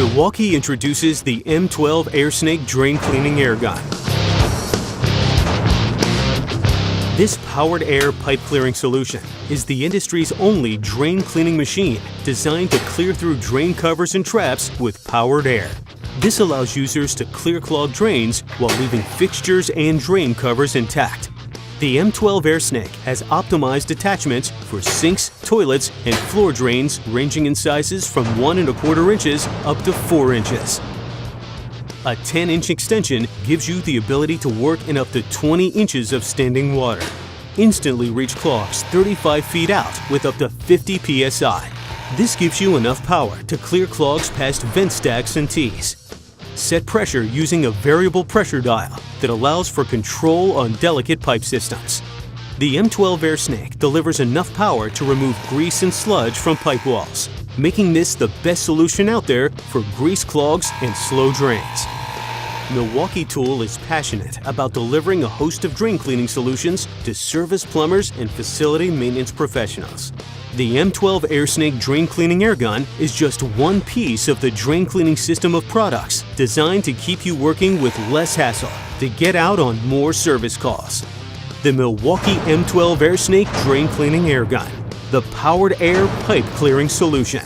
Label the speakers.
Speaker 1: Milwaukee introduces the M12 AirSnake Drain Cleaning Air Gun. This powered air pipe clearing solution is the industry's only drain cleaning machine designed to clear through drain covers and traps with powered air. This allows users to clear clogged drains while leaving fixtures and drain covers intact. The M12 AirSnake has optimized attachments for sinks, toilets, and floor drains ranging in sizes from 1 1/4 inches up to 4 inches. A 10-inch extension gives you the ability to work in up to 20 inches of standing water. Instantly reach clogs 35 feet out with up to 50 psi. This gives you enough power to clear clogs past vent stacks and tees. Set pressure using a variable pressure dial that allows for control on delicate pipe systems. The M12 AirSnake delivers enough power to remove grease and sludge from pipe walls, making this the best solution out there for grease clogs and slow drains. Milwaukee Tool is passionate about delivering a host of drain cleaning solutions to service plumbers and facility maintenance professionals. The M12 AirSnake Drain Cleaning Air Gun is just one piece of the drain cleaning system of products designed to keep you working with less hassle to get out on more service calls. The Milwaukee M12 AirSnake Drain Cleaning Air Gun, the powered air pipe clearing solution.